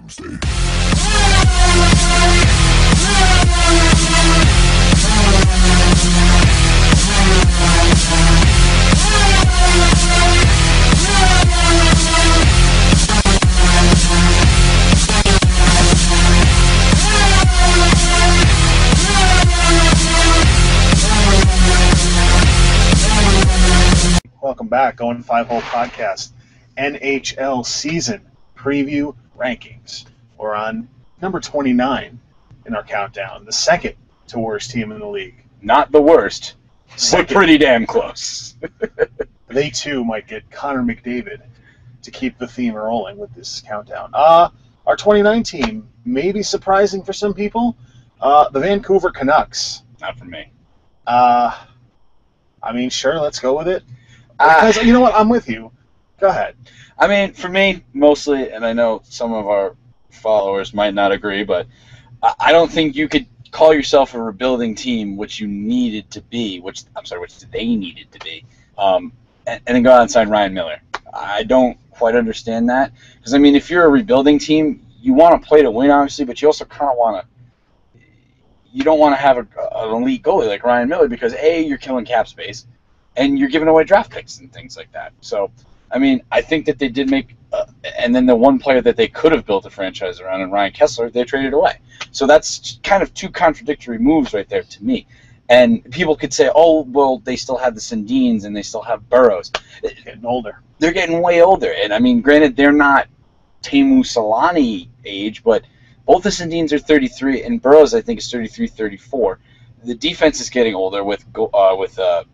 Welcome back, Going 5-Hole Podcast, NHL Season Preview Rankings. We're on number 29 in our countdown, the second to worst team in the league. Not the worst, but pretty damn close. They too might get Connor McDavid to keep the theme rolling with this countdown. Our 29 team may be surprising for some people. The Vancouver Canucks. Not for me. I mean, sure, let's go with it. Because, you know what, I'm with you. Go ahead. I mean, for me, mostly, and I know some of our followers might not agree, but I don't think you could call yourself a rebuilding team, which you needed to be, which they needed to be, and then go out and sign Ryan Miller. I don't quite understand that. Because, I mean, if you're a rebuilding team, you want to play to win, obviously, but you also kind of want to – you don't want to have an elite goalie like Ryan Miller because, A, you're killing cap space, and you're giving away draft picks and things like that. So, I mean, I think that they did make and then the one player that they could have built a franchise around, and Ryan Kessler, they traded away. So that's kind of two contradictory moves right there to me. And people could say, oh, well, they still have the Sundins and they still have Burrows. They're getting older. They're getting way older. And, I mean, granted, they're not Teemu Selanne age, but both the Sundins are 33, and Burrows, I think, is 33, 34. The defense is getting older with Edler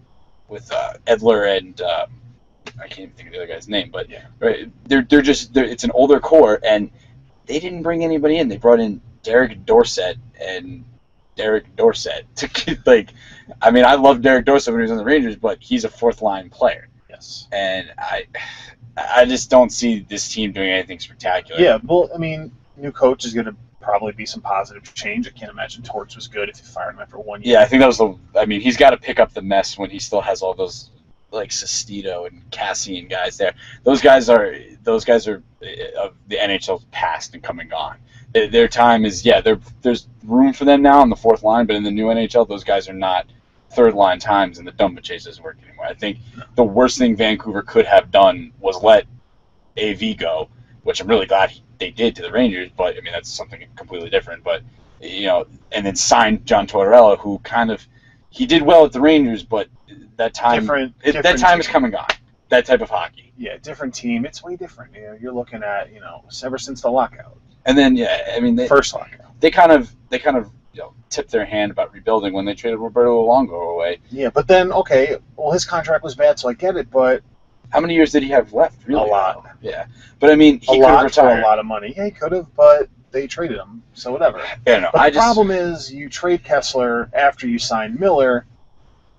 and I can't even think of the other guy's name, but yeah, right, it's an older core, and they didn't bring anybody in. They brought in Derek Dorsett to I mean, I love Derek Dorsett when he was on the Rangers, but he's a fourth line player. Yes, and I just don't see this team doing anything spectacular. Yeah, well, I mean, new coach is going to probably be some positive change. I can't imagine Torts was good if you fired him after 1 year. Yeah, I think that was he's got to pick up the mess when he still has all those like Sestito and Cassian guys there. Those guys are of the NHL's past and come and gone. Their time is there's room for them now on the fourth line, but in the new NHL, those guys are not third line times, and the dump chase doesn't work anymore. I think the worst thing Vancouver could have done was let AV go, which I'm really glad they did to the Rangers, but I mean that's something completely different. But and then signed John Tortorella, who he did well at the Rangers, but that time that time is come and gone. That type of hockey. Yeah, different team. It's way different. You're looking at ever since the lockout. And then first lockout. They kind of tipped their hand about rebuilding when they traded Roberto Luongo away. Yeah, but then his contract was bad, so I get it, but. How many years did he have left? Really? A lot. Yeah. But, I mean, he could have retired. For a lot of money. Yeah, he could have, but they traded him, so whatever. Yeah, no, but the problem is you trade Kessler after you sign Miller.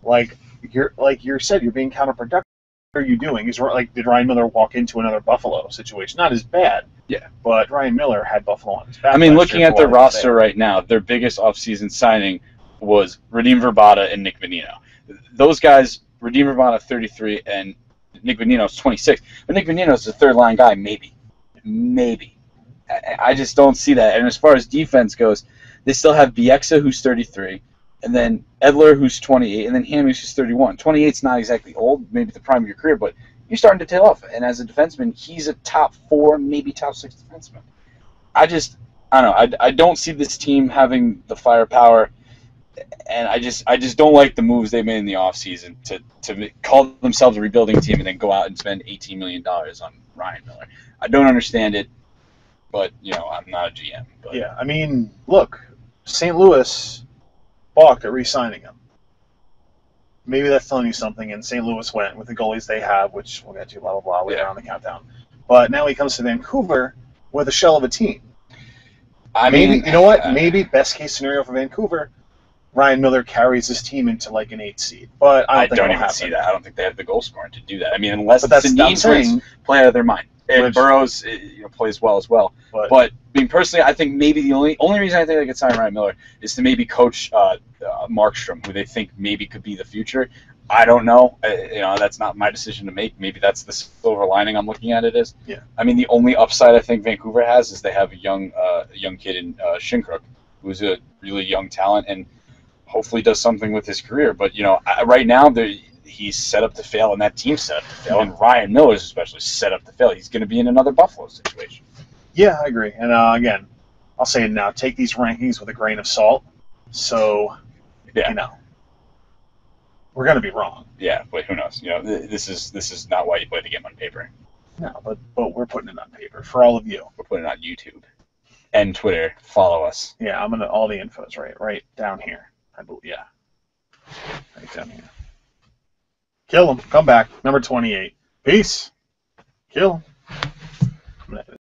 Like you said, you're being counterproductive. What are you doing? Did Ryan Miller walk into another Buffalo situation? Not as bad. Yeah. But Ryan Miller had Buffalo on his back. I mean, looking at their roster right now, their biggest offseason signing was Radim Vrbata and Nick Bonino. Those guys, Radim Vrbata 33 and Nick Bonino's 26, but Nick Bonino's a third-line guy, maybe. I just don't see that. And as far as defense goes, they still have Bieksa, who's 33, and then Edler, who's 28, and then Hamhuis, who's 31. 28's not exactly old, maybe the prime of your career, but you're starting to tail off. And as a defenseman, he's a top 4, maybe top 6 defenseman. I don't know. I don't see this team having the firepower, and I just don't like the moves they made in the offseason to call themselves a rebuilding team and then go out and spend $18 million on Ryan Miller. I don't understand it, but I'm not a GM. But. Yeah, I mean, look, St. Louis balked at re-signing him. Maybe that's telling you something, and St. Louis went with the goalies they have, which we'll get to, blah, blah, blah, later on the countdown. But now he comes to Vancouver with a shell of a team. Maybe, you know what? Maybe best case scenario for Vancouver, Ryan Miller carries his team into like an 8 seed. But I don't even see that. I don't think they have the goal scoring to do that. I mean, unless the Sundins play out of their mind. And Burrows plays well as well. But I mean, personally, I think maybe the only reason I think they could sign Ryan Miller is to maybe coach Markstrom, who they think maybe could be the future. I don't know. That's not my decision to make. Maybe that's the silver lining I'm looking at it as. Yeah. I mean, the only upside I think Vancouver has is they have a young kid in Shinkrook, who's a really young talent and hopefully does something with his career. But right now he's set up to fail, and that team's set up to fail, and Ryan Miller's especially set up to fail. He's going to be in another Buffalo situation. Yeah, I agree. And again, I'll say it now: take these rankings with a grain of salt. So, we're going to be wrong. Yeah, but who knows? This is not why you play the game on paper. No, but we're putting it on paper for all of you. We're putting it on YouTube and Twitter. Follow us. Yeah, all the info's right down here. I believe. Yeah, right down here. Kill him. Come back. Number 28. Peace. Kill him.